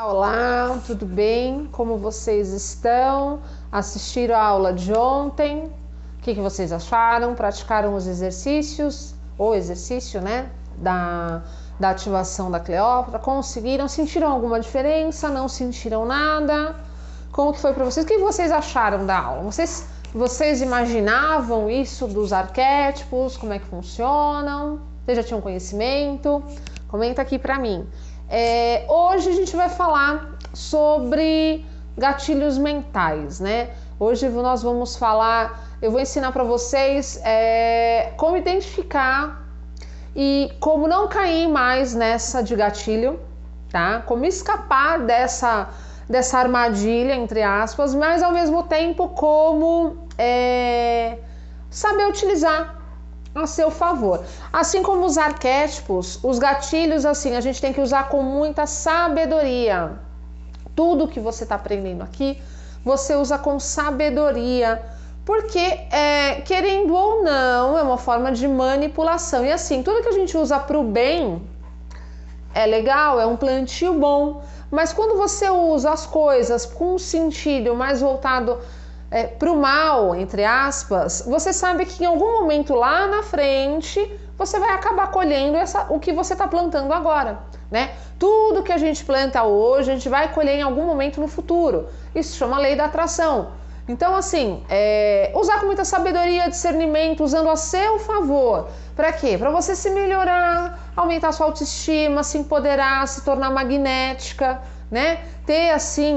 Olá, tudo bem? Como vocês estão? Assistiram a aula de ontem? O que vocês acharam? Praticaram os exercícios? O exercício, né? Da ativação da Cleópatra? Conseguiram? Sentiram alguma diferença? Não sentiram nada? Como que foi para vocês? O que vocês acharam da aula? Vocês imaginavam isso dos arquétipos? Como é que funcionam? Vocês já tinham conhecimento? Comenta aqui para mim. Hoje a gente vai falar sobre gatilhos mentais, né? Hoje nós vamos falar, eu vou ensinar para vocês como identificar e como não cair mais nessa de gatilho, tá? Como escapar dessa armadilha, entre aspas, mas ao mesmo tempo como saber utilizar a seu favor. Assim como os arquétipos, os gatilhos, assim, a gente tem que usar com muita sabedoria. Tudo que você está aprendendo aqui, você usa com sabedoria, porque, querendo ou não, é uma forma de manipulação. E assim, tudo que a gente usa para o bem é legal, é um plantio bom, mas quando você usa as coisas com um sentido mais voltado para o mal, entre aspas, você sabe que em algum momento lá na frente você vai acabar colhendo o que você está plantando agora, né? Tudo que a gente planta hoje, a gente vai colher em algum momento no futuro. Isso chama lei da atração. Então, assim, usar com muita sabedoria, discernimento, usando a seu favor. Para quê? Para você se melhorar, aumentar sua autoestima, se empoderar, se tornar magnética, né? Ter, assim,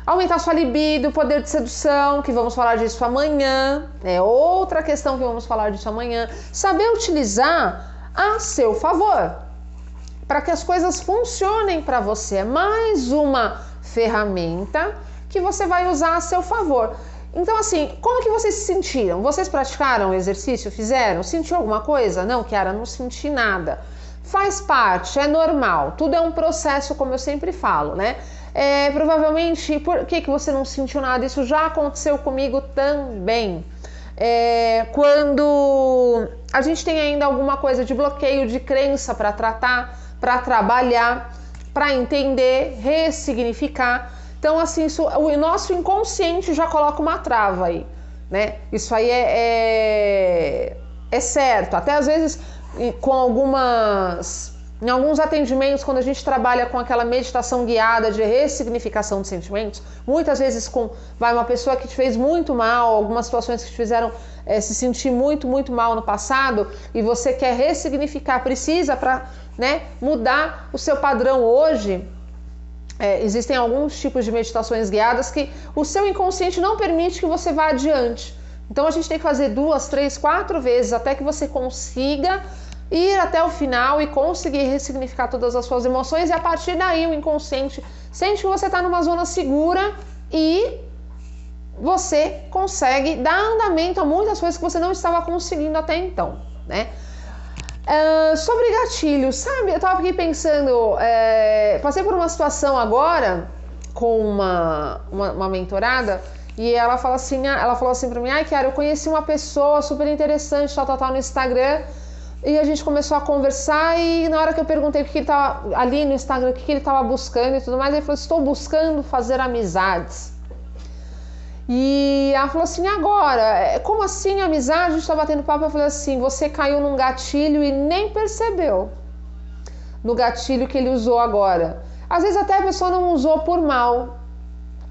aumentar sua libido, poder de sedução, que vamos falar disso amanhã. É outra questão que vamos falar disso amanhã. Saber utilizar a seu favor, para que as coisas funcionem para você. É mais uma ferramenta que você vai usar a seu favor. Então, assim, como que vocês se sentiram? Vocês praticaram o exercício? Fizeram? Sentiu alguma coisa? Não, Kiara, não senti nada. Faz parte, é normal. Tudo é um processo, como eu sempre falo, né? Provavelmente, por que você não sentiu nada? Isso já aconteceu comigo também. Quando a gente tem ainda alguma coisa de bloqueio de crença para tratar, para trabalhar, para entender, ressignificar. Então, assim, o nosso inconsciente já coloca uma trava aí, né? Isso aí é certo. Até às vezes, em alguns atendimentos, quando a gente trabalha com aquela meditação guiada de ressignificação de sentimentos, muitas vezes vai uma pessoa que te fez muito mal, algumas situações que te fizeram se sentir muito, muito mal no passado, e você quer ressignificar, precisa para, né, mudar o seu padrão hoje. Existem alguns tipos de meditações guiadas que o seu inconsciente não permite que você vá adiante. Então a gente tem que fazer 2, 3, 4 vezes até que você consiga ir até o final e conseguir ressignificar todas as suas emoções, e a partir daí o inconsciente sente que você está numa zona segura e você consegue dar andamento a muitas coisas que você não estava conseguindo até então, né? Sobre gatilhos, sabe? Eu estava aqui pensando, passei por uma situação agora com uma mentorada, e ela falou assim para mim, Kiara, eu conheci uma pessoa super interessante, tal, no Instagram. E a gente começou a conversar, e na hora que eu perguntei o que ele estava ali no Instagram, o que ele estava buscando e tudo mais, ele falou, estou buscando fazer amizades. E ela falou assim, agora, como assim amizade? A gente está batendo papo, eu falei assim, você caiu num gatilho e nem percebeu no gatilho que ele usou agora. Às vezes até a pessoa não usou por mal.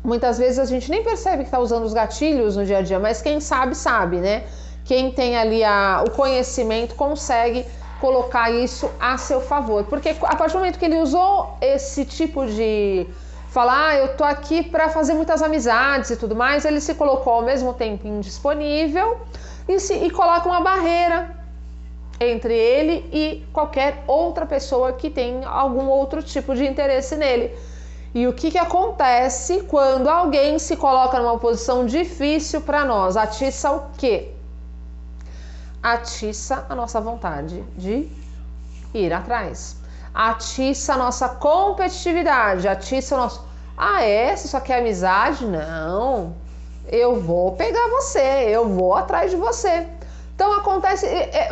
Muitas vezes a gente nem percebe que está usando os gatilhos no dia a dia, mas quem sabe, sabe, né? Quem tem ali o conhecimento consegue colocar isso a seu favor. Porque a partir do momento que ele usou esse tipo de falar, eu tô aqui para fazer muitas amizades e tudo mais, ele se colocou ao mesmo tempo indisponível e coloca uma barreira entre ele e qualquer outra pessoa que tem algum outro tipo de interesse nele. E o que acontece quando alguém se coloca numa posição difícil para nós? Atiça o quê? Atiça a nossa vontade de ir atrás, atiça a nossa competitividade, atiça o nosso... Você só quer amizade? Não, eu vou pegar você, eu vou atrás de você. Então acontece,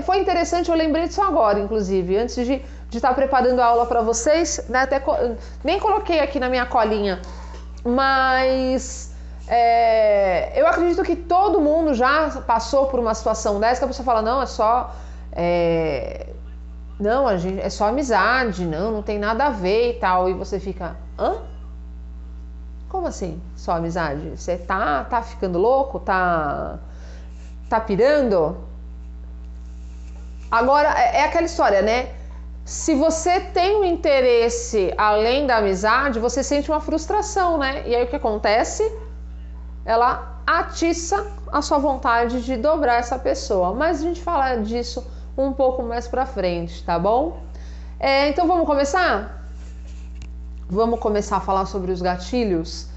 foi interessante, eu lembrei disso agora, inclusive, antes de estar preparando a aula para vocês, né? Até nem coloquei aqui na minha colinha, mas eu acredito que todo mundo já passou por uma situação dessa, que a pessoa fala, não, é só não, a gente, é só amizade, não tem nada a ver e tal, e você fica, hã? Como assim, só amizade? Você tá ficando louco? Tá pirando? Agora, é aquela história, né? Se você tem um interesse além da amizade, você sente uma frustração, né? E aí o que acontece? Ela atiça a sua vontade de dobrar essa pessoa. Mas a gente fala disso um pouco mais pra frente, tá bom? Então vamos começar? Vamos começar a falar sobre os gatilhos.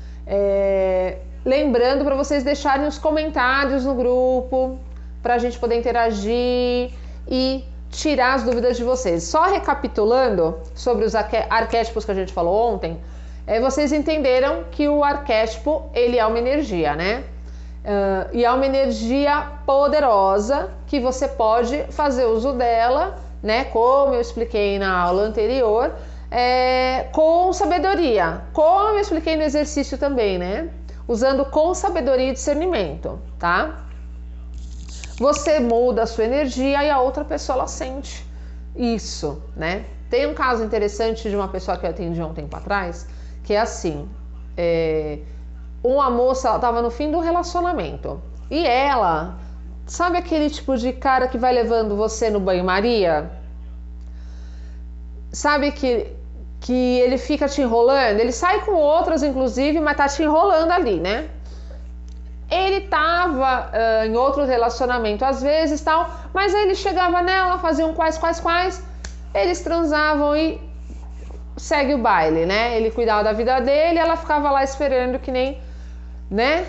Lembrando para vocês deixarem os comentários no grupo, para a gente poder interagir e tirar as dúvidas de vocês. Só recapitulando sobre os arquétipos que a gente falou ontem, vocês entenderam que o arquétipo, ele é uma energia, né? E é uma energia poderosa que você pode fazer uso dela, né? Como eu expliquei na aula anterior, com sabedoria, como eu expliquei no exercício também, né? Usando com sabedoria e discernimento, tá? Você muda a sua energia e a outra pessoa, ela sente isso, né? Tem um caso interessante de uma pessoa que eu atendi há um tempo atrás, que é assim, uma moça, ela tava no fim do relacionamento, e ela, sabe aquele tipo de cara que vai levando você no banho-maria? Sabe que ele fica te enrolando, ele sai com outras inclusive, mas tá te enrolando ali, né? Ele tava em outro relacionamento às vezes, tal, mas aí ele chegava nela, faziam quais, eles transavam e segue o baile, né? Ele cuidava da vida dele, ela ficava lá esperando que nem, né?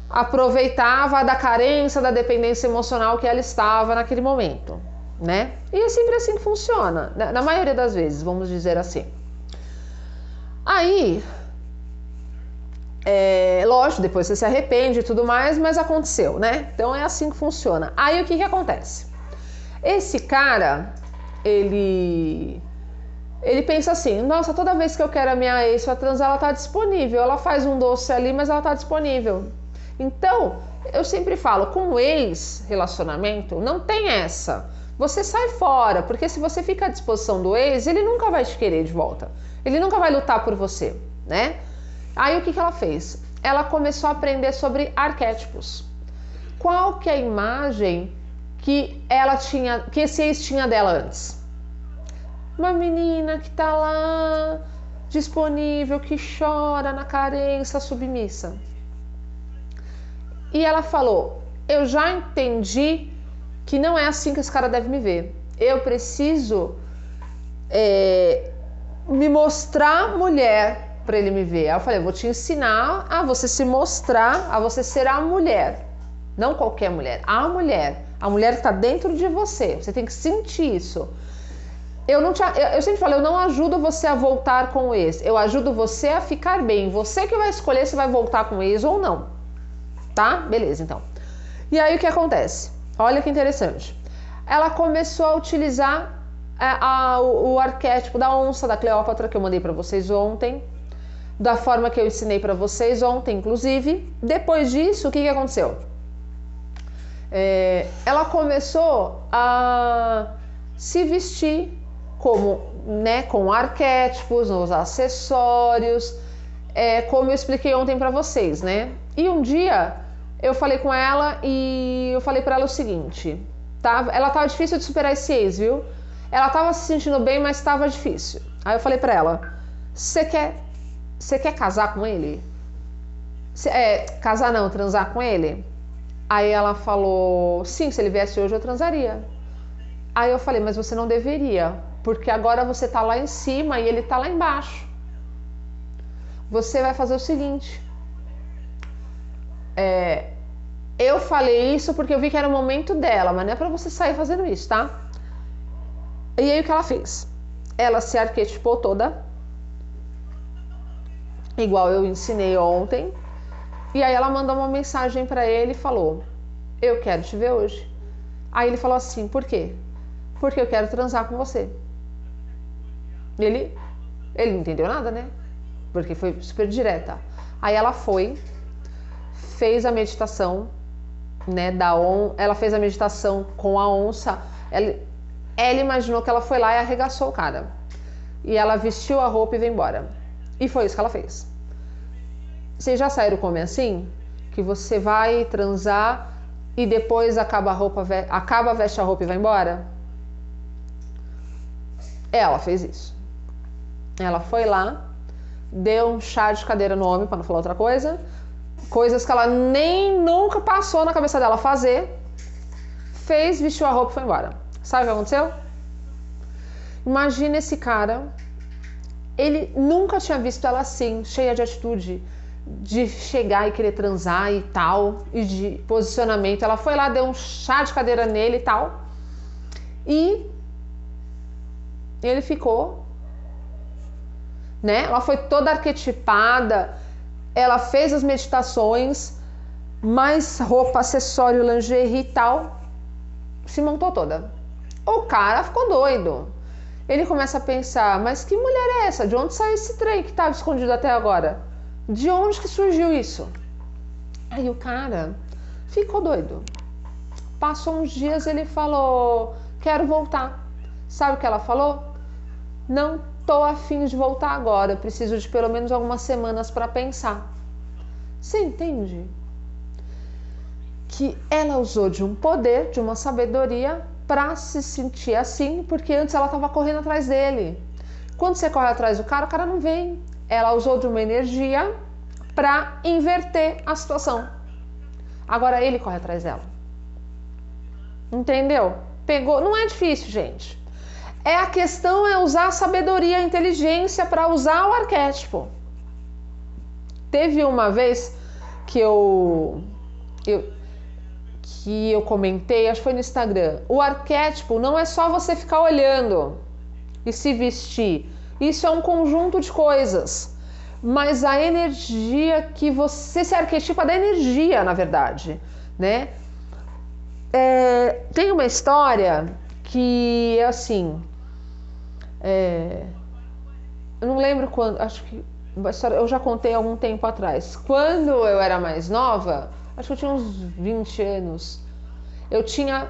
Aproveitava da carência, da dependência emocional que ela estava naquele momento, né? E é sempre assim que funciona, na maioria das vezes, vamos dizer assim. Aí, lógico, depois você se arrepende e tudo mais, mas aconteceu, né? Então é assim que funciona. Aí o que acontece? Esse cara, ele pensa assim, nossa, toda vez que eu quero a minha ex pra transar, ela tá disponível. Ela faz um doce ali, mas ela tá disponível. Então, eu sempre falo, com o ex-relacionamento, não tem essa. Você sai fora, porque se você fica à disposição do ex, ele nunca vai te querer de volta. Ele nunca vai lutar por você, né? Aí o que ela fez? Ela começou a aprender sobre arquétipos. Qual que é a imagem que esse ex tinha dela antes? Uma menina que tá lá, disponível, que chora na carência, submissa. E ela falou, eu já entendi que não é assim que esse cara deve me ver. Eu preciso me mostrar mulher para ele me ver. Aí eu falei, eu vou te ensinar a você se mostrar, a você ser a mulher. Não qualquer mulher, a mulher. A mulher que está dentro de você. Você tem que sentir isso. Eu sempre falo, eu não ajudo você a voltar com o ex. Eu ajudo você a ficar bem. Você que vai escolher se vai voltar com o ex ou não. Tá? Beleza, então. E aí o que acontece? Olha que interessante. Ela começou a utilizar o arquétipo da onça da Cleópatra, que eu mandei para vocês ontem, da forma que eu ensinei para vocês ontem, inclusive. Depois disso, o que aconteceu? Ela começou a se vestir como, né, com arquétipos, nos acessórios, como eu expliquei ontem para vocês, né? E um dia eu falei com ela e eu falei para ela o seguinte, tá? Ela tava difícil de superar esse ex, viu? Ela tava se sentindo bem, mas tava difícil. Aí eu falei para ela, você quer casar com ele? Casar não, transar com ele? Aí ela falou, sim, se ele viesse hoje eu transaria. Aí eu falei, mas você não deveria, porque agora você tá lá em cima e ele tá lá embaixo. Você vai fazer o seguinte, eu falei isso porque eu vi que era o momento dela, mas não é pra você sair fazendo isso, tá? E aí o que ela fez? Ela se arquetipou toda, igual eu ensinei ontem, e aí ela mandou uma mensagem pra ele e falou, eu quero te ver hoje. Aí ele falou assim, por quê? Porque eu quero transar com você. Ele não entendeu nada, né? Porque foi super direta. Aí ela foi, fez a meditação, né, ela fez a meditação com a onça. Ela imaginou que ela foi lá e arregaçou o cara. E ela vestiu a roupa e veio embora. E foi isso que ela fez. Vocês já saíram com homem assim? Que você vai transar e depois veste a roupa e vai embora? Ela fez isso. Ela foi lá, deu um chá de cadeira no homem, para não falar outra coisa. Coisas que ela nem nunca passou na cabeça dela fazer. Fez, vestiu a roupa e foi embora. Sabe o que aconteceu? Imagina esse cara. Ele nunca tinha visto ela assim, cheia de atitude, de chegar e querer transar e tal, e de posicionamento. Ela foi lá, deu um chá de cadeira nele e tal. E ele ficou, né? Ela foi toda arquetipada. Ela fez as meditações, mais roupa, acessório, lingerie e tal. Se montou toda. O cara ficou doido. Ele começa a pensar, mas que mulher é essa? De onde saiu esse trem que estava escondido até agora? De onde que surgiu isso? Aí o cara ficou doido. Passou uns dias, ele falou, quero voltar. Sabe o que ela falou? Não tô afim de voltar agora, preciso de pelo menos algumas semanas para pensar. Você entende? Que ela usou de um poder, de uma sabedoria para se sentir assim, porque antes ela estava correndo atrás dele. Quando você corre atrás do cara, o cara não vem. Ela usou de uma energia para inverter a situação. Agora ele corre atrás dela. Entendeu? Pegou. Não é difícil, gente. A questão é usar a sabedoria, a inteligência para usar o arquétipo. Teve uma vez que eu comentei, acho que foi no Instagram, o arquétipo não é só você ficar olhando e se vestir. Isso é um conjunto de coisas. Mas a energia que você se arquetipa da energia, na verdade, né? Tem uma história que é assim... eu não lembro quando, acho que eu já contei algum tempo atrás. Quando eu era mais nova, acho que eu tinha uns 20 anos, eu tinha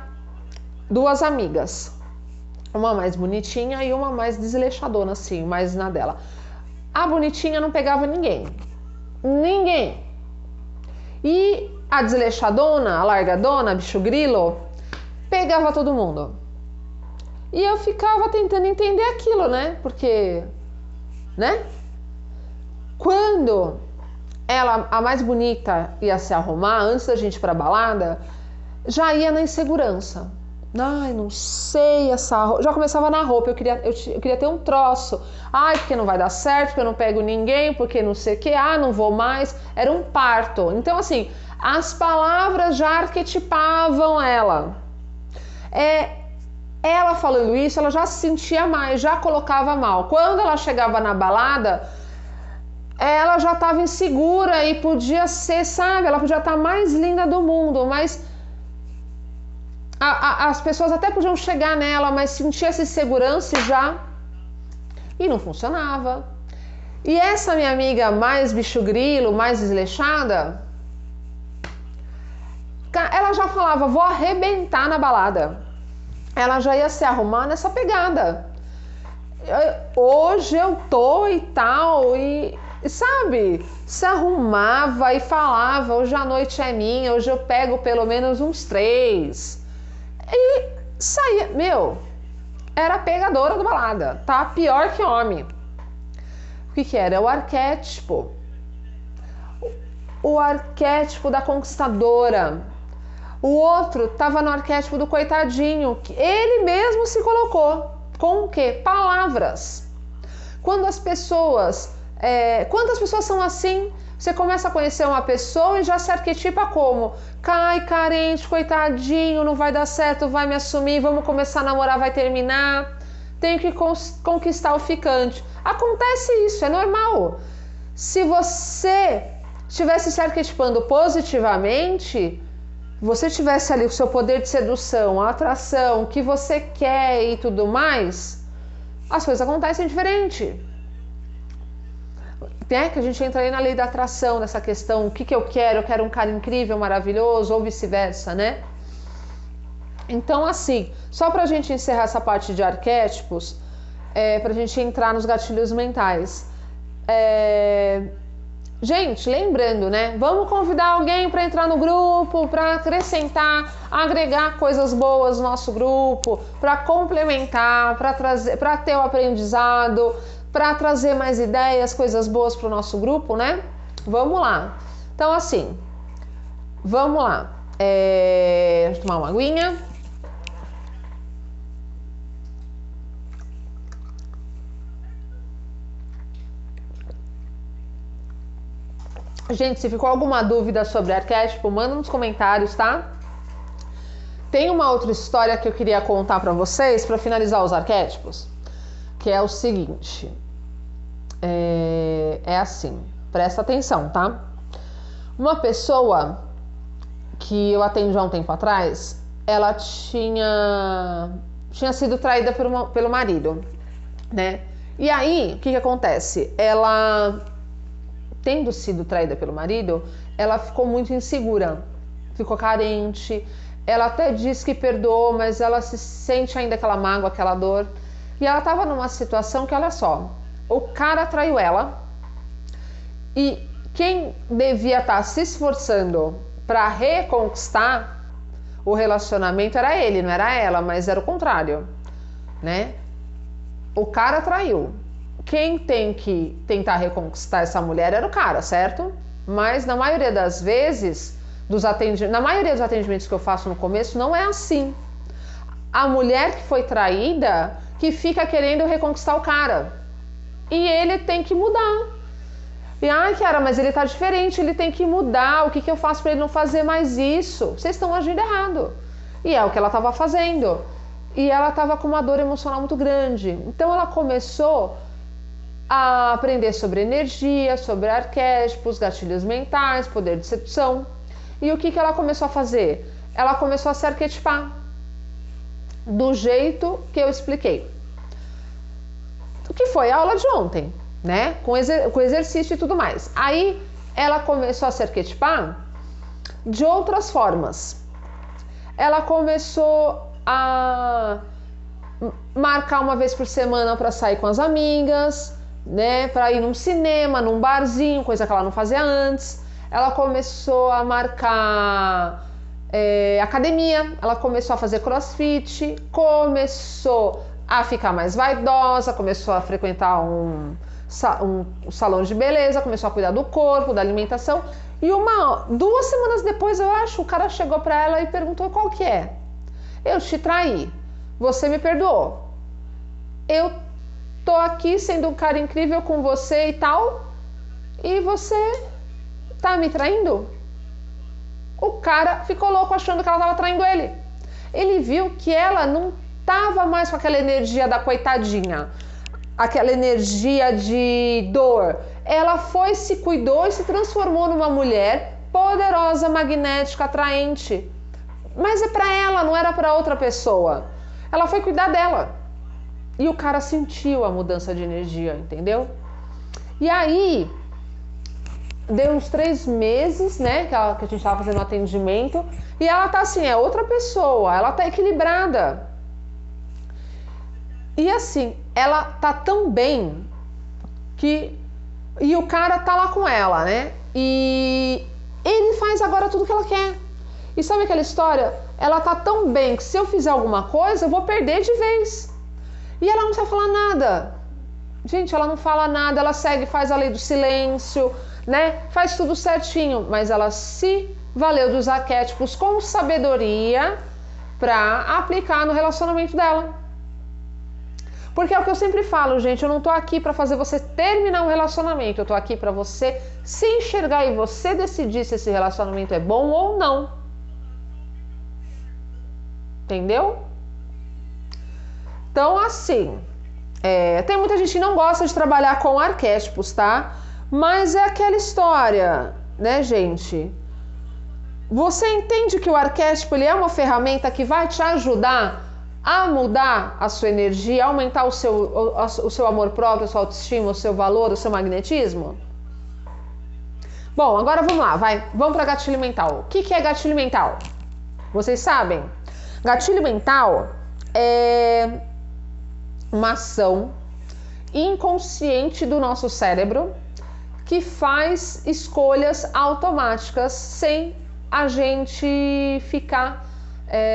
duas amigas, uma mais bonitinha e uma mais desleixadona, assim, mais na dela. A bonitinha não pegava ninguém. E a desleixadona, a largadona, bicho grilo, pegava todo mundo. E eu ficava tentando entender aquilo, né? Porque, né? Quando ela, a mais bonita, ia se arrumar, antes da gente ir pra balada, já ia na insegurança. Ai, não sei, essa roupa. Já começava na roupa, eu queria ter um troço. Ai, porque não vai dar certo, porque eu não pego ninguém, porque não sei o que, não vou mais. Era um parto. Então, assim, as palavras já arquetipavam ela. Ela falando isso, ela já se sentia mais, já colocava mal. Quando ela chegava na balada, ela já estava insegura e podia ser, sabe, ela podia estar mais linda do mundo, mas as pessoas até podiam chegar nela, mas sentia essa insegurança e não funcionava. E essa minha amiga mais bicho grilo, mais desleixada, ela já falava, vou arrebentar na balada. Ela já ia se arrumar nessa pegada. Hoje eu tô e tal, e sabe, se arrumava e falava, hoje a noite é minha, hoje eu pego pelo menos uns 3. E saía, era pegadora da balada, tá? Pior que homem. O que era? O arquétipo. O arquétipo da conquistadora. O outro estava no arquétipo do coitadinho, que ele mesmo se colocou. Com o quê? Palavras. Quantas pessoas são assim? Você começa a conhecer uma pessoa e já se arquetipa como? Cai, carente, coitadinho, não vai dar certo, vai me assumir, vamos começar a namorar, vai terminar. Tenho que conquistar o ficante. Acontece isso, é normal. Se você estivesse se arquetipando positivamente, você tivesse ali o seu poder de sedução, a atração, o que você quer e tudo mais, as coisas acontecem diferente. Que a gente entra aí na lei da atração, nessa questão, o que eu quero um cara incrível, maravilhoso, ou vice-versa, né? Então, assim, só pra gente encerrar essa parte de arquétipos, pra gente entrar nos gatilhos mentais. Gente, lembrando, né? Vamos convidar alguém para entrar no grupo, para acrescentar, agregar coisas boas no nosso grupo, para complementar, para trazer, para ter o aprendizado, para trazer mais ideias, coisas boas para o nosso grupo, né? Vamos lá. Então, assim, vamos lá. Deixa eu tomar uma aguinha. Gente, se ficou alguma dúvida sobre arquétipo, manda nos comentários, tá? Tem uma outra história que eu queria contar pra vocês para finalizar os arquétipos, que é o seguinte. É assim, presta atenção, tá? Uma pessoa que eu atendi há um tempo atrás, ela tinha sido traída pelo marido, né? E aí, o que acontece? Ela, tendo sido traída pelo marido, ela ficou muito insegura, ficou carente. Ela até diz que perdoou, mas ela se sente ainda aquela mágoa, aquela dor. E ela estava numa situação que, olha só, o cara traiu ela e quem devia estar se esforçando para reconquistar o relacionamento era ele, não era ela, mas era o contrário, né? O cara traiu. Quem tem que tentar reconquistar essa mulher era o cara, certo? Mas na maioria das vezes, na maioria dos atendimentos que eu faço no começo, não é assim. A mulher que foi traída que fica querendo reconquistar o cara. E ele tem que mudar. E, ai, cara, mas ele tá diferente, ele tem que mudar. O que eu faço para ele não fazer mais isso? Vocês estão agindo errado. E é o que ela estava fazendo. E ela estava com uma dor emocional muito grande. Então ela começou a aprender sobre energia, sobre arquétipos, gatilhos mentais, poder de sedução. E o que ela começou a fazer? Ela começou a se arquetipar do jeito que eu expliquei. O que foi a aula de ontem, né? Com exercício e tudo mais. Aí ela começou a se arquetipar de outras formas. Ela começou a marcar uma vez por semana para sair com as amigas, né? Para ir num cinema, num barzinho, coisa que ela não fazia antes. Ela começou a marcar academia, ela começou a fazer crossfit, começou a ficar mais vaidosa, começou a frequentar um salão de beleza, começou a cuidar do corpo, da alimentação. E 2 semanas depois, eu acho, o cara chegou para ela e perguntou: qual que é? Eu te traí, você me perdoou, eu tô aqui sendo um cara incrível com você e tal, e você tá me traindo? O cara ficou louco achando que ela tava traindo ele. Ele viu que ela não tava mais com aquela energia da coitadinha, aquela energia de dor. Ela foi, se cuidou e se transformou numa mulher poderosa, magnética, atraente. Mas é pra ela, não era pra outra pessoa. Ela foi cuidar dela. E o cara sentiu a mudança de energia, entendeu? E aí, deu uns 3 meses, né, que a gente tava fazendo um atendimento, e ela tá assim, é outra pessoa, ela tá equilibrada. E assim, ela tá tão bem e o cara tá lá com ela, né? E ele faz agora tudo que ela quer. E sabe aquela história? Ela tá tão bem que se eu fizer alguma coisa, eu vou perder de vez. E ela não sabe falar nada. Gente, ela não fala nada, ela segue, faz a lei do silêncio, né? Faz tudo certinho, mas ela se valeu dos arquétipos com sabedoria para aplicar no relacionamento dela. Porque é o que eu sempre falo, gente, eu não tô aqui para fazer você terminar um relacionamento, eu tô aqui para você se enxergar e você decidir se esse relacionamento é bom ou não. Entendeu? Então, assim, tem muita gente que não gosta de trabalhar com arquétipos, tá? Mas é aquela história, né, gente? Você entende que o arquétipo ele é uma ferramenta que vai te ajudar a mudar a sua energia, aumentar o seu amor próprio, a sua autoestima, o seu valor, o seu magnetismo? Bom, agora vamos lá, vamos para gatilho mental. O que é gatilho mental? Vocês sabem? Gatilho mental é uma ação inconsciente do nosso cérebro que faz escolhas automáticas sem a gente ficar,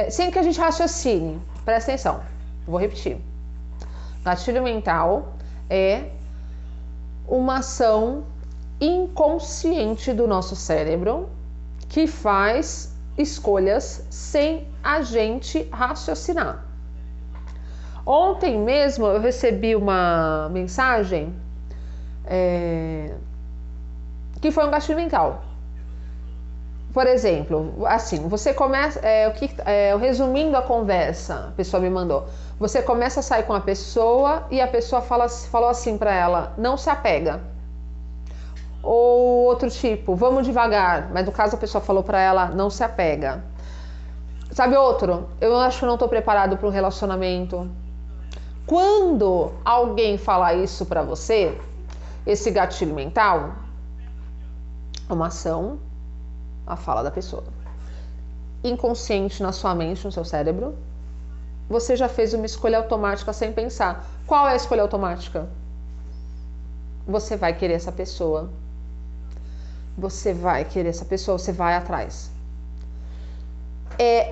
sem que a gente raciocine. Presta atenção, vou repetir. Gatilho mental é uma ação inconsciente do nosso cérebro que faz escolhas sem a gente raciocinar. Ontem mesmo eu recebi uma mensagem que foi um gatilho mental. Por exemplo, assim, você começa, resumindo a conversa, a pessoa me mandou, você começa a sair com a pessoa e a pessoa falou assim pra ela, não se apega. Ou outro tipo, vamos devagar, mas no caso a pessoa falou pra ela, não se apega. Sabe outro? Eu acho que eu não tô preparado para um relacionamento. Quando alguém falar isso pra você, esse gatilho mental é uma ação, a fala da pessoa. Inconsciente na sua mente, no seu cérebro, você já fez uma escolha automática sem pensar. Qual é a escolha automática? Você vai querer essa pessoa. Você vai querer essa pessoa, você vai atrás.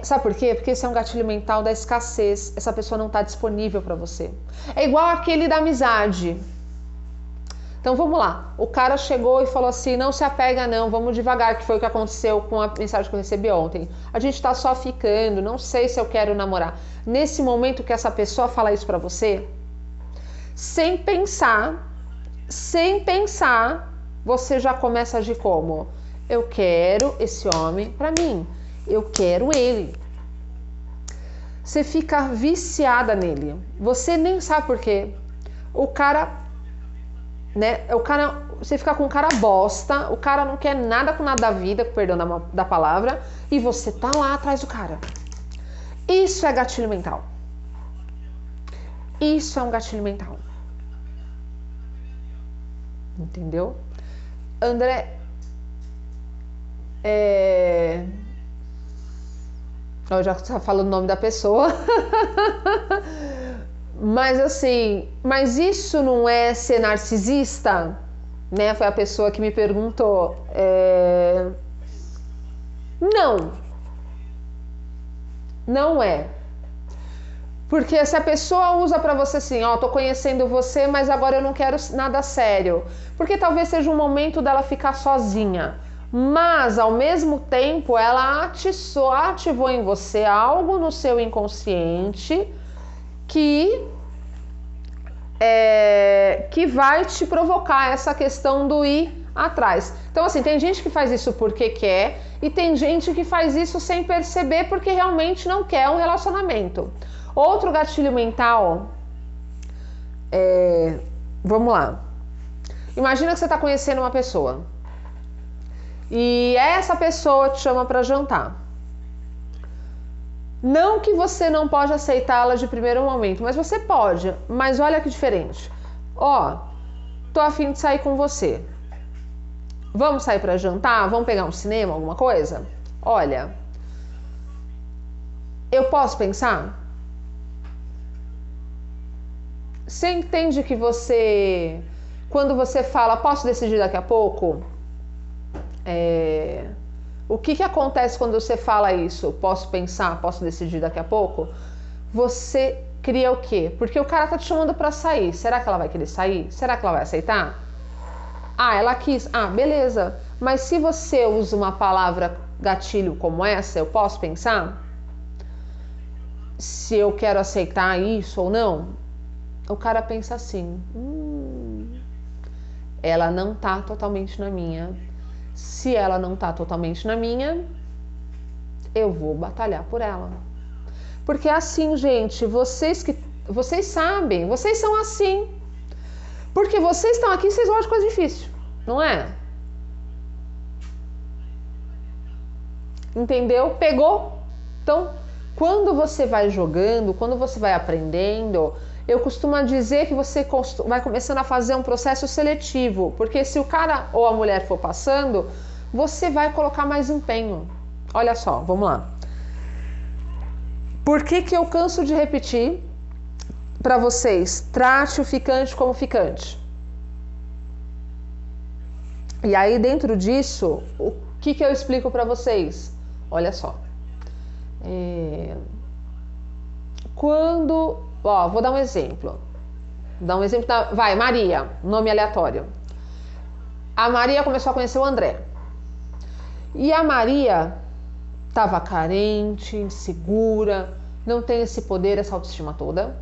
Sabe por quê? Porque esse é um gatilho mental da escassez. Essa pessoa não está disponível para você. É igual aquele da amizade. Então vamos lá, o cara chegou e falou assim, não se apega não, vamos devagar, que foi o que aconteceu com a mensagem que eu recebi ontem. A gente tá só ficando, não sei se eu quero namorar. Nesse momento que essa pessoa fala isso pra você, sem pensar, você já começa a agir como? Eu quero esse homem pra mim, eu quero ele. Você fica viciada nele, você nem sabe por quê. Você fica com um cara bosta, o cara não quer nada com nada da vida, com perdão da palavra, e você tá lá atrás do cara. Isso é gatilho mental. Isso é um gatilho mental. Entendeu? André, eu já tá falando o nome da pessoa. Mas assim, mas isso não é ser narcisista? Né? Foi a pessoa que me perguntou. Não é. Porque se a pessoa usa pra você assim, tô conhecendo você, mas agora eu não quero nada sério. Porque talvez seja um momento dela ficar sozinha. Mas, ao mesmo tempo, ela ativou em você algo no seu inconsciente que vai te provocar essa questão do ir atrás. Então, assim, tem gente que faz isso porque quer e tem gente que faz isso sem perceber porque realmente não quer um relacionamento. Outro gatilho mental vamos lá. Imagina que você está conhecendo uma pessoa e essa pessoa te chama para jantar. Não que você não pode aceitá-la de primeiro momento, mas você pode. Mas olha que diferente. Tô a fim de sair com você. Vamos sair para jantar? Vamos pegar um cinema, alguma coisa? Olha, eu posso pensar? Você entende que quando você fala, posso decidir daqui a pouco? O que acontece quando você fala isso? Posso pensar, posso decidir daqui a pouco? Você cria o quê? Porque o cara tá te chamando pra sair. Será que ela vai querer sair? Será que ela vai aceitar? Ela quis. Beleza. Mas se você usa uma palavra gatilho como essa, eu posso pensar? Se eu quero aceitar isso ou não? O cara pensa assim, ela não tá totalmente na minha. Se ela não tá totalmente na minha, eu vou batalhar por ela. Porque assim, gente, vocês sabem, vocês são assim. Porque vocês estão aqui, vocês gostam de coisa difícil, não é? Entendeu? Pegou? Então, Quando você vai jogando, quando você vai aprendendo, eu costumo dizer que você vai começando a fazer um processo seletivo, porque se o cara ou a mulher for passando, você vai colocar mais empenho. Olha só, vamos lá. Por que eu canso de repetir para vocês? Trate o ficante como ficante. E aí, dentro disso, o que eu explico para vocês? Olha só. Vou dar um exemplo. Vai, Maria, nome aleatório. A Maria começou a conhecer o André. E a Maria estava carente, insegura, não tem esse poder, essa autoestima toda.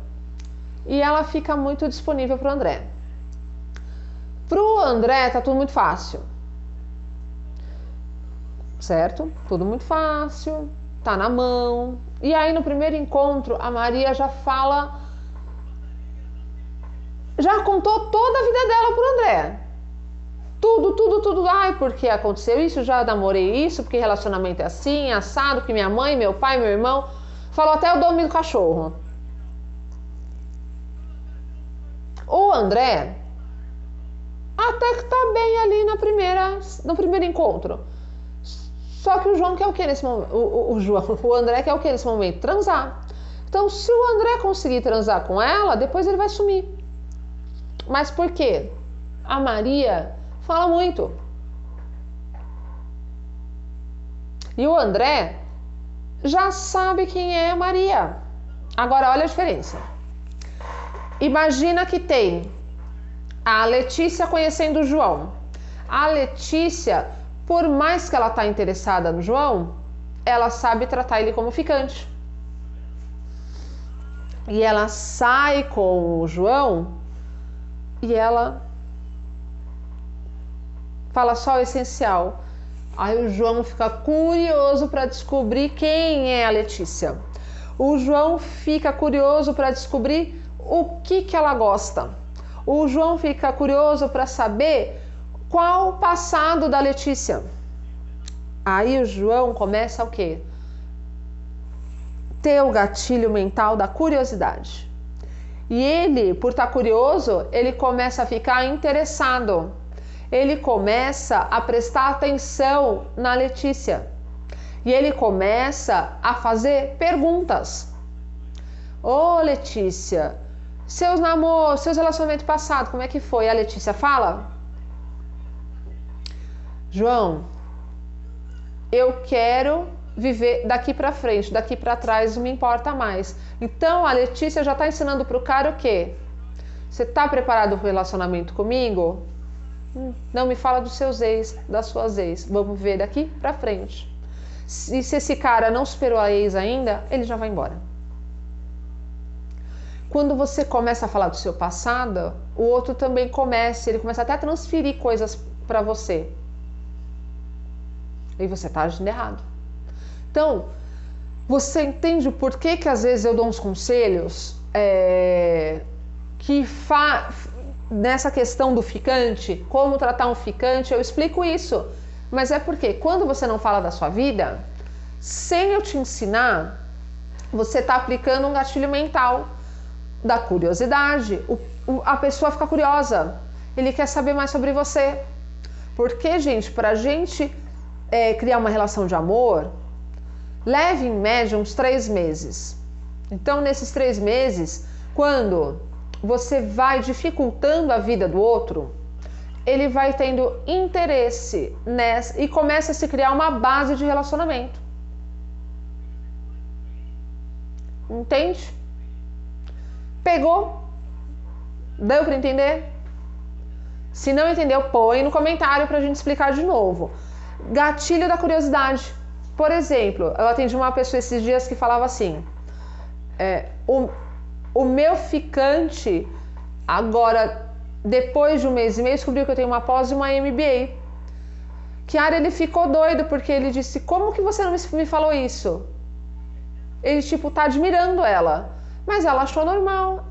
E ela fica muito disponível para o André. Pro André tá tudo muito fácil. Certo? Tudo muito fácil, tá na mão. E aí no primeiro encontro a Maria já contou toda a vida dela pro André. Tudo. Ai, porque aconteceu isso, já namorei isso, porque relacionamento é assim, assado, que minha mãe, meu pai, meu irmão. Falou até o nome do cachorro. O André até que tá bem ali no primeiro encontro. Só que o João quer o que nesse momento? O André quer o que nesse momento? Transar. Então, se o André conseguir transar com ela, depois ele vai sumir. Mas por quê? A Maria fala muito. E o André já sabe quem é a Maria. Agora, olha a diferença. Imagina que tem a Letícia conhecendo o João. A Letícia, por mais que ela está interessada no João, ela sabe tratar ele como ficante. E ela sai com o João e ela fala só o essencial. Aí o João fica curioso para descobrir quem é a Letícia. O João fica curioso para descobrir o que ela gosta. O João fica curioso para saber qual o passado da Letícia. Aí o João começa o quê? Ter o gatilho mental da curiosidade. E ele, por estar curioso, ele começa a ficar interessado. Ele começa a prestar atenção na Letícia. E ele começa a fazer perguntas. Ô Letícia, seus namoros, seus relacionamentos passados, como é que foi? A Letícia fala: João, eu quero viver daqui para frente, daqui para trás não me importa mais. Então a Letícia já está ensinando pro cara o quê? Você está preparado para o relacionamento comigo? Não me fala dos seus ex, das suas ex. Vamos ver daqui para frente. E se esse cara não superou a ex ainda, ele já vai embora. Quando você começa a falar do seu passado, o outro também começa, ele começa até a transferir coisas para você. E você está agindo errado. Então, você entende o porquê que às vezes eu dou uns conselhos nessa questão do ficante, como tratar um ficante, eu explico isso. Mas é porque quando você não fala da sua vida, sem eu te ensinar, você está aplicando um gatilho mental da curiosidade. A pessoa fica curiosa, ele quer saber mais sobre você. Porque, gente, pra gente criar uma relação de amor, leva em média uns 3 meses. Então, nesses 3 meses, quando você vai dificultando a vida do outro, ele vai tendo interesse nessa e começa a se criar uma base de relacionamento. Entende? Pegou? Deu para entender? Se não entendeu, põe no comentário para a gente explicar de novo. Gatilho da curiosidade. Por exemplo, eu atendi uma pessoa esses dias que falava assim: o meu ficante, agora, depois de 1 mês e meio, descobriu que eu tenho uma pós e uma MBA. Chiara, ele ficou doido porque ele disse: como que você não me falou isso? Ele, tá admirando ela. Mas ela achou normal.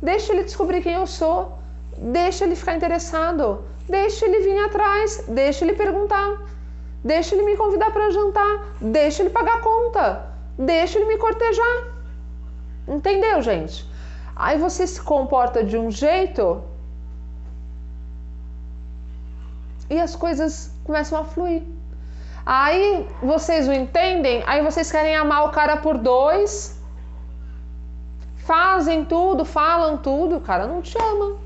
Deixa ele descobrir quem eu sou. Deixa ele ficar interessado. Deixa ele vir atrás. Deixa ele perguntar. Deixa ele me convidar para jantar. Deixa ele pagar a conta. deixa ele me cortejar. Entendeu, gente? Aí você se comporta de um jeito e as coisas começam a fluir. Aí vocês o entendem, aí vocês querem amar o cara por 2, fazem tudo, falam tudo, o cara não te ama.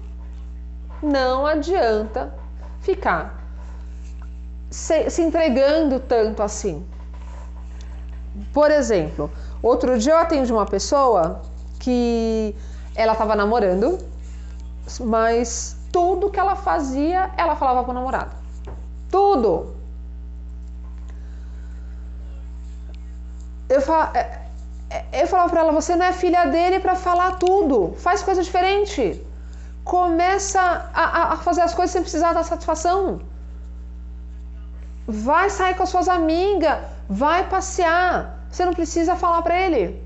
Não adianta ficar se entregando tanto assim. Por exemplo, outro dia eu atendi uma pessoa que ela estava namorando, mas tudo que ela fazia, ela falava pro namorado. Tudo. Eu falava pra ela, você não é filha dele pra falar tudo. Faz coisa diferente. Começa a fazer as coisas sem precisar dar satisfação. Vai sair com as suas amigas, vai passear. Você não precisa falar pra ele.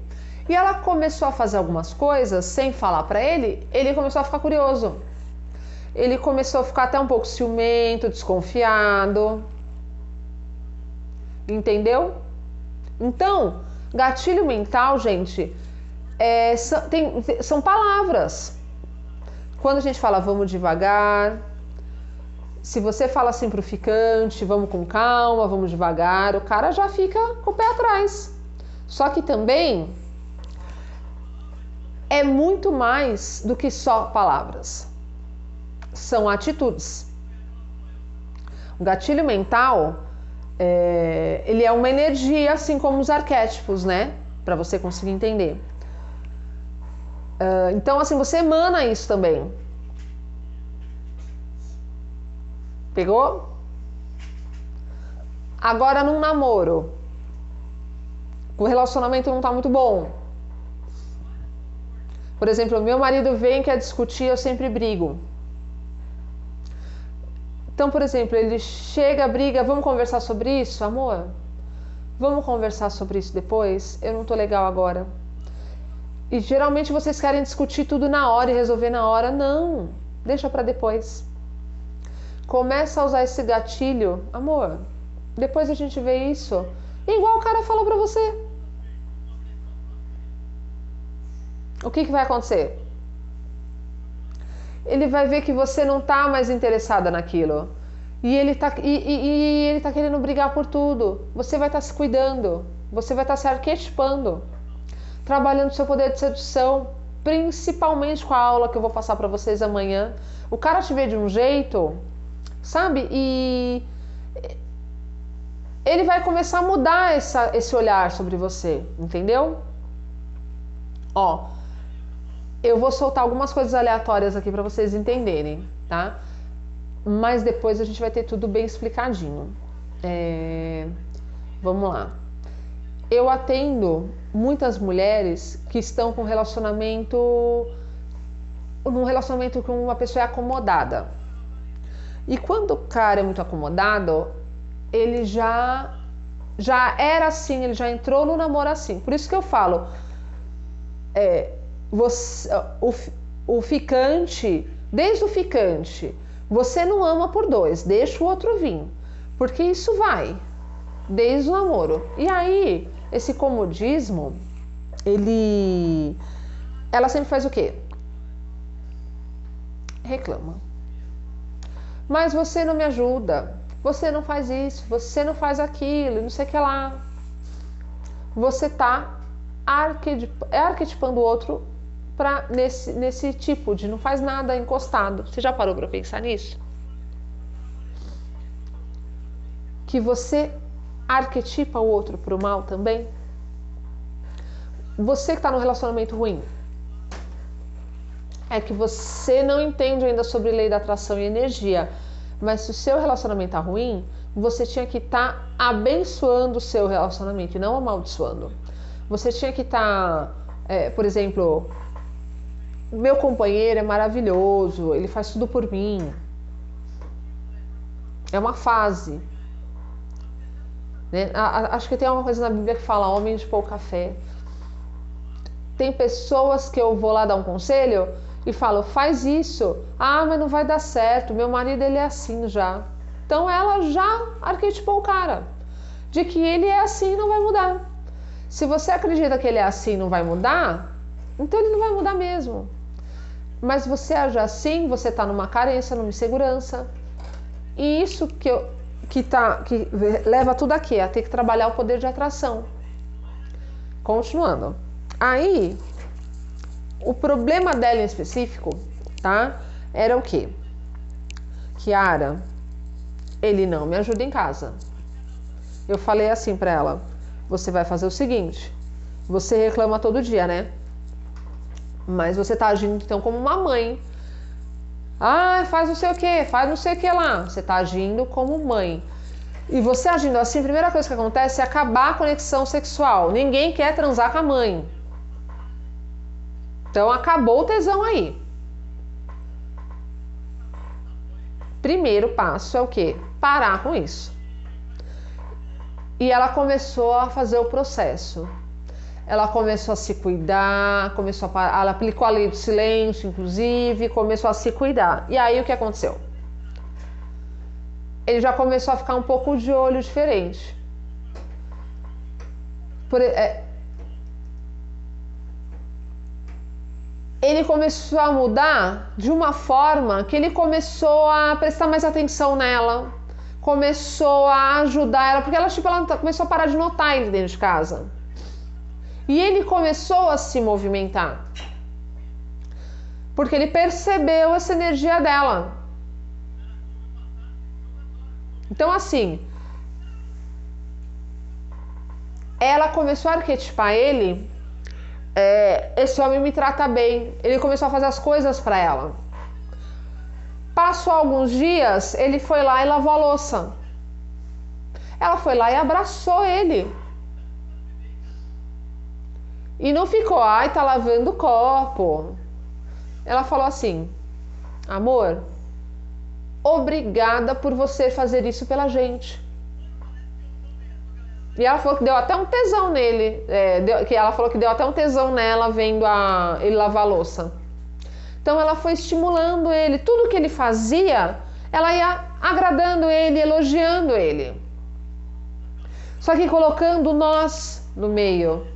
E ela começou a fazer algumas coisas sem falar pra ele, ele começou a ficar curioso. Ele começou a ficar até um pouco ciumento, desconfiado. Entendeu? Então, gatilho mental, gente, são palavras. Quando a gente fala vamos devagar, se você fala assim pro ficante, vamos com calma, vamos devagar, o cara já fica com o pé atrás. Só que também é muito mais do que só palavras. São atitudes. O gatilho mental, ele é uma energia, assim como os arquétipos, né? Para você conseguir entender. Então, assim, você emana isso também. Pegou? Agora, num namoro, o relacionamento não tá muito bom. Por exemplo, meu marido vem, quer discutir, eu sempre brigo. Então, por exemplo, ele chega, briga, vamos conversar sobre isso, amor? Vamos conversar sobre isso depois? Eu não tô legal agora. E geralmente vocês querem discutir tudo na hora e resolver na hora. Não, deixa pra depois. Começa a usar esse gatilho, amor, depois a gente vê isso. Igual o cara falou pra você. O que vai acontecer? Ele vai ver que você não tá mais interessada naquilo. E ele tá querendo brigar por tudo. Você vai estar se cuidando. Você vai estar se arquetipando. Trabalhando seu poder de sedução. Principalmente com a aula que eu vou passar pra vocês amanhã. O cara te vê de um jeito, sabe? E ele vai começar a mudar esse olhar sobre você. Entendeu? Ó, eu vou soltar algumas coisas aleatórias aqui para vocês entenderem, tá? Mas depois a gente vai ter tudo bem explicadinho. Vamos lá. Eu atendo muitas mulheres que estão com num relacionamento com uma pessoa acomodada. E quando o cara é muito acomodado, ele já era assim, ele já entrou no namoro assim. Por isso que eu falo, o ficante, desde o ficante, você não ama por 2, deixa o outro vir, porque isso vai desde o namoro. E aí, esse comodismo, ela sempre faz o quê? Reclama. Mas você não me ajuda, você não faz isso, você não faz aquilo, não sei o que lá. Você tá arquetipando o outro nesse tipo de não faz nada encostado. Você já parou para pensar nisso? Que você arquetipa o outro pro mal também? Você que está num relacionamento ruim, é que você não entende ainda sobre lei da atração e energia. Mas se o seu relacionamento tá ruim, você tinha que estar abençoando o seu relacionamento e não amaldiçoando. Você tinha que estar, por exemplo, meu companheiro é maravilhoso, ele faz tudo por mim. É uma fase. Né? Acho que tem uma coisa na Bíblia que fala homem de pouca fé. Tem pessoas que eu vou lá dar um conselho e falo, faz isso. Ah, mas não vai dar certo, meu marido ele é assim já. Então ela já arquetipou o cara, de que ele é assim e não vai mudar. Se você acredita que ele é assim e não vai mudar, então ele não vai mudar mesmo. Mas você age assim, você está numa carência, numa insegurança. E isso que leva tudo aqui, a ter que trabalhar o poder de atração. Continuando. Aí, o problema dela em específico, tá? Era o quê? Kiara, ele não me ajuda em casa. Eu falei assim pra ela: você vai fazer o seguinte, você reclama todo dia, né? Mas você tá agindo então como uma mãe. Ah, faz não sei o que, faz não sei o que lá. Você tá agindo como mãe. E você agindo assim, a primeira coisa que acontece é acabar a conexão sexual. Ninguém quer transar com a mãe. Então acabou o tesão aí. Primeiro passo é o quê? Parar com isso. E ela começou a fazer o processo. Ela começou a se cuidar, ela aplicou a lei do silêncio, inclusive, começou a se cuidar. E aí o que aconteceu? Ele já começou a ficar um pouco de olho diferente. Ele começou a mudar de uma forma que ele começou a prestar mais atenção nela, começou a ajudar ela, porque ela começou a parar de notar ele dentro de casa. E ele começou a se movimentar, porque ele percebeu essa energia dela. Então, assim, ela começou a arquetipar ele. Esse homem me trata bem. Ele começou a fazer as coisas para ela. Passou alguns dias, ele foi lá e lavou a louça. Ela foi lá e abraçou ele. E não ficou, ai, tá lavando o copo. Ela falou assim: amor, obrigada por você fazer isso pela gente. E ela falou que deu até um tesão nele. Ela falou que deu até um tesão nela vendo ele lavar a louça. Então ela foi estimulando ele. Tudo que ele fazia, ela ia agradando ele, elogiando ele. Só que colocando nós no meio.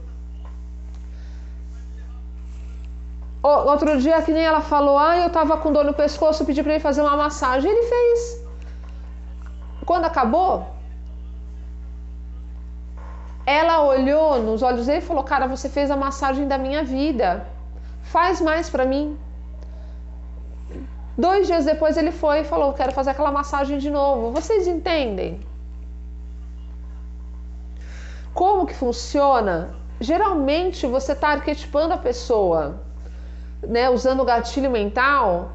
Outro dia, que nem ela falou, eu tava com dor no pescoço, pedi pra ele fazer uma massagem. Ele fez. Quando acabou, ela olhou nos olhos dele e falou: cara, você fez a massagem da minha vida. Faz mais pra mim. 2 dias depois ele foi e falou: quero fazer aquela massagem de novo. Vocês entendem? Como que funciona? Geralmente você tá arquetipando a pessoa, né, usando o gatilho mental.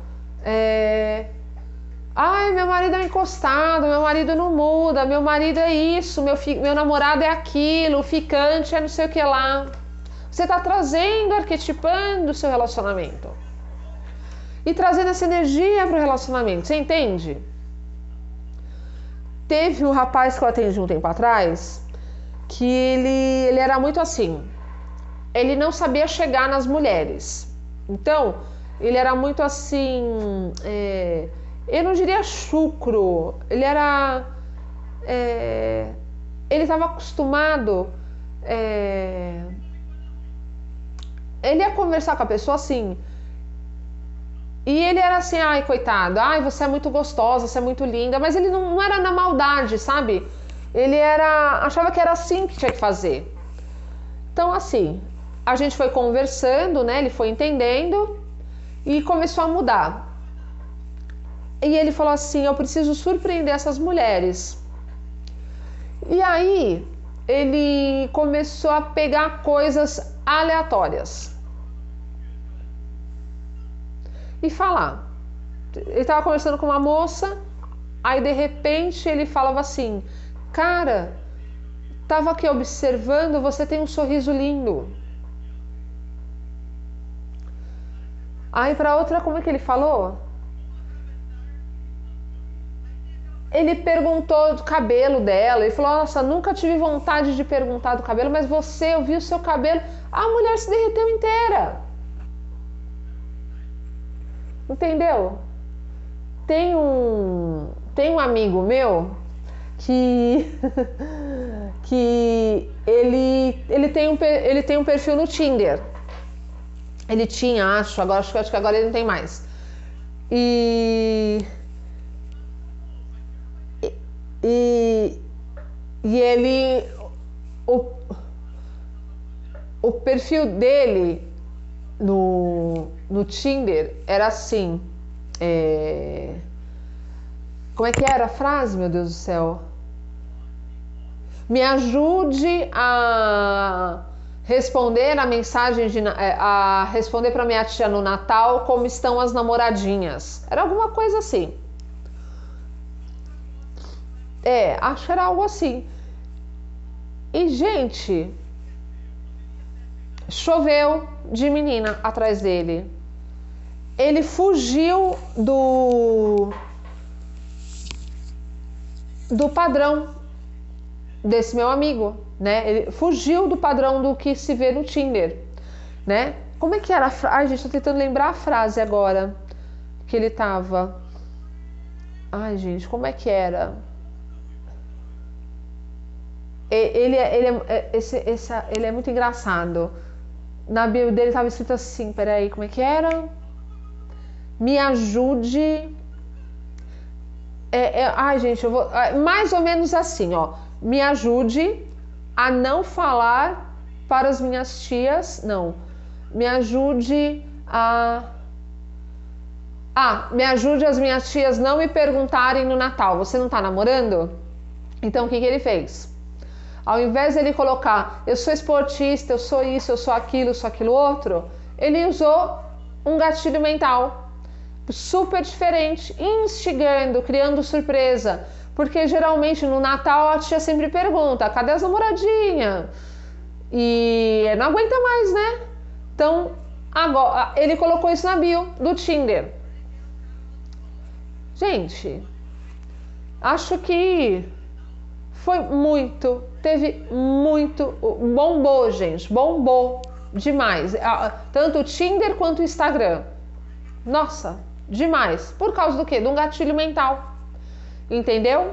Ai, meu marido é encostado, meu marido não muda, meu marido é isso, meu namorado é aquilo, o ficante é não sei o que lá. Você está trazendo, arquetipando o seu relacionamento. E trazendo essa energia para o relacionamento, você entende? Teve um rapaz que eu atendi um tempo atrás, que ele era muito assim. Ele não sabia chegar nas mulheres. Então, ele era muito assim... eu não diria chucro, ele era... ele estava acostumado... ele ia conversar com a pessoa assim... E ele era assim, ai, coitado, ai, você é muito gostosa, você é muito linda, mas ele não era na maldade, sabe? Ele achava que era assim que tinha que fazer. Então, assim, a gente foi conversando, né? Ele foi entendendo e começou a mudar. E ele falou assim: eu preciso surpreender essas mulheres. E aí ele começou a pegar coisas aleatórias e falar. Ele estava conversando com uma moça, aí de repente ele falava assim: cara, estava aqui observando, você tem um sorriso lindo. Aí para outra, como é que ele falou? Ele perguntou do cabelo dela. Ele falou: nossa, nunca tive vontade de perguntar do cabelo, mas eu vi o seu cabelo. A mulher se derreteu inteira. Entendeu? Tem um amigo meu que que ele tem um perfil no Tinder. Ele tinha, acho que agora ele não tem mais. E ele, o perfil dele no Tinder era assim, como é que era a frase, meu Deus do céu? Me ajude a responder a mensagem a responder para minha tia no Natal como estão as namoradinhas. Era alguma coisa assim. Acho que era algo assim. E, gente, choveu de menina atrás dele. Ele fugiu do padrão desse meu amigo, né? Ele fugiu do padrão do que se vê no Tinder, né? Como é que era a frase? Ai, gente, tô tentando lembrar a frase agora que ele tava. Ai, gente, como é que era? Ele é muito engraçado. Na bio dele tava escrito assim, peraí, como é que era? Me ajude. Ai, gente, eu vou. Mais ou menos assim, ó. Me ajude a não falar para as minhas tias. Não. Me ajude a. Me ajude as minhas tias não me perguntarem no Natal. Você não tá namorando? Então, o que ele fez? Ao invés de ele colocar, eu sou esportista, eu sou isso, eu sou aquilo outro, ele usou um gatilho mental super diferente, instigando, criando surpresa. Porque geralmente no Natal a tia sempre pergunta, cadê as namoradinhas? E não aguenta mais, né? Então, agora, ele colocou isso na bio do Tinder. Gente, acho que teve muito, bombou, gente, bombou demais, tanto o Tinder quanto o Instagram. Nossa, demais. Por causa do quê? De um gatilho mental, entendeu?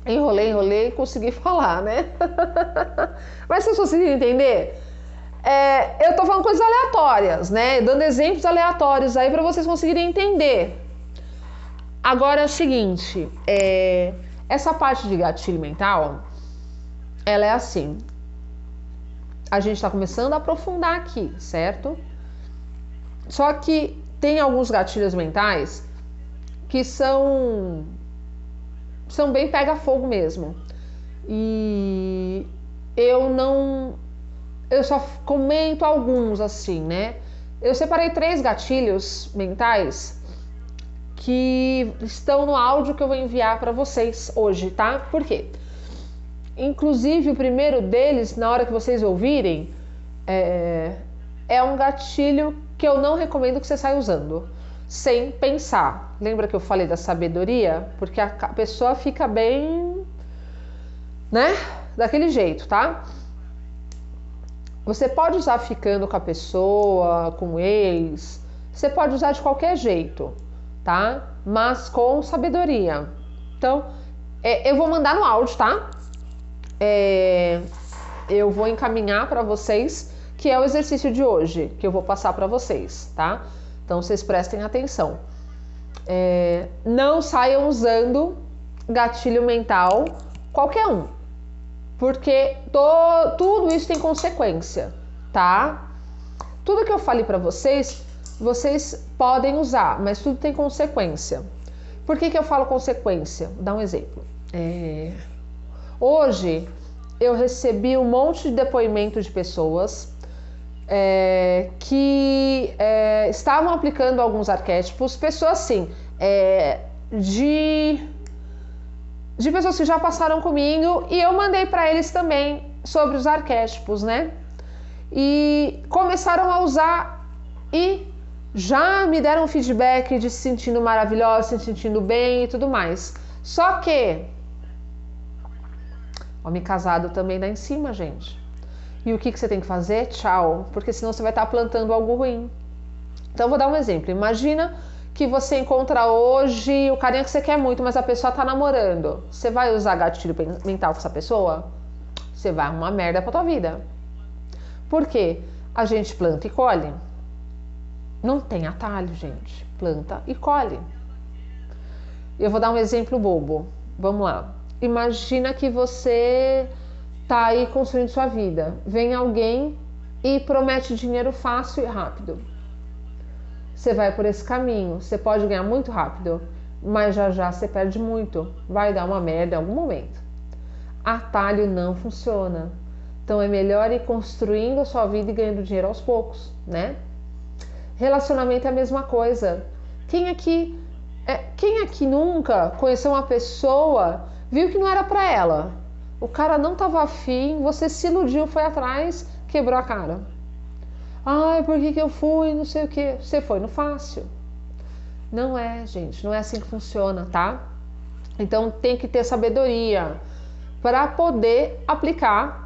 Enrolei, consegui falar, né? Mas vocês conseguiram entender? Eu tô falando coisas aleatórias, né? Dando exemplos aleatórios aí para vocês conseguirem entender. Agora é o seguinte, essa parte de gatilho mental, ela é assim. A gente está começando a aprofundar aqui, certo? Só que tem alguns gatilhos mentais que são bem pega-fogo mesmo. E eu só comento alguns assim, né? Eu separei 3 gatilhos mentais que estão no áudio que eu vou enviar para vocês hoje, tá? Por quê? Inclusive, o primeiro deles, na hora que vocês ouvirem, é um gatilho que eu não recomendo que você saia usando, sem pensar. Lembra que eu falei da sabedoria? Porque a pessoa fica bem, né? Daquele jeito, tá? Você pode usar ficando com a pessoa, com o ex, você pode usar de qualquer jeito, tá? Mas com sabedoria. Então, eu vou mandar no áudio, tá? Eu vou encaminhar para vocês, que é o exercício de hoje, que eu vou passar para vocês, tá? Então, vocês prestem atenção. Não saiam usando gatilho mental qualquer um, porque tudo isso tem consequência, tá? Tudo que eu falei para vocês, vocês podem usar, mas tudo tem consequência. Por que eu falo consequência? Vou dar um exemplo. Hoje eu recebi um monte de depoimento de pessoas que estavam aplicando alguns arquétipos, pessoas assim, de pessoas que já passaram comigo, e eu mandei para eles também sobre os arquétipos, né? E começaram a usar e já me deram feedback de se sentindo maravilhosa, se sentindo bem e tudo mais. Só que homem casado também dá em cima, gente. E o que você tem que fazer? Tchau, porque senão você vai estar plantando algo ruim. Então, eu vou dar um exemplo. Imagina que você encontra hoje, o carinha que você quer muito, mas a pessoa tá namorando. Você vai usar gatilho mental com essa pessoa? Você vai arrumar merda pra tua vida. Por quê? A gente planta e colhe. Não tem atalho, gente. Planta e colhe. Eu vou dar um exemplo bobo. Vamos lá. Imagina que você tá aí construindo sua vida. Vem alguém e promete dinheiro fácil e rápido. Você vai por esse caminho. Você pode ganhar muito rápido, mas já já você perde muito. Vai dar uma merda em algum momento. Atalho não funciona. Então é melhor ir construindo a sua vida e ganhando dinheiro aos poucos, né? Relacionamento é a mesma coisa. Quem aqui nunca conheceu uma pessoa, viu que não era pra ela? O cara não tava afim, você se iludiu, foi atrás, quebrou a cara. Ai, por que eu fui? Não sei o que. Você foi no fácil. Não é, gente, não é assim que funciona, tá? Então tem que ter sabedoria para poder aplicar.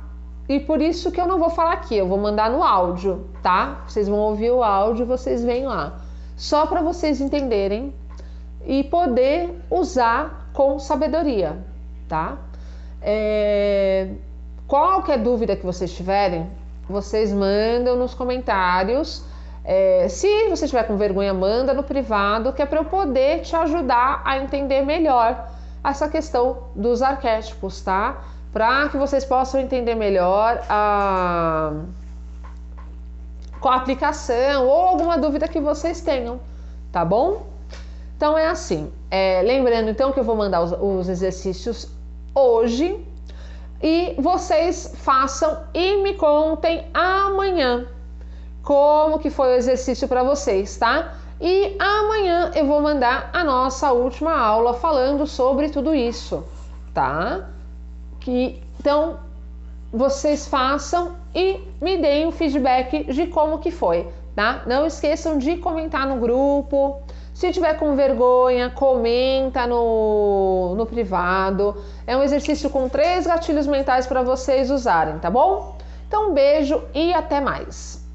E por isso que eu não vou falar aqui, eu vou mandar no áudio, tá? Vocês vão ouvir o áudio e vocês vêm lá. Só para vocês entenderem e poder usar com sabedoria, tá? Qualquer dúvida que vocês tiverem, vocês mandam nos comentários. Se você estiver com vergonha, manda no privado, que é para eu poder te ajudar a entender melhor essa questão dos arquétipos, tá? Para que vocês possam entender melhor com a aplicação ou alguma dúvida que vocês tenham, tá bom? Então é assim, lembrando então que eu vou mandar os exercícios hoje e vocês façam e me contem amanhã como que foi o exercício para vocês, tá? E amanhã eu vou mandar a nossa última aula falando sobre tudo isso, tá? Então vocês façam e me deem o feedback de como que foi, tá? Não esqueçam de comentar no grupo. Se tiver com vergonha, comenta no privado. É um exercício com 3 gatilhos mentais para vocês usarem, tá bom? Então, um beijo e até mais.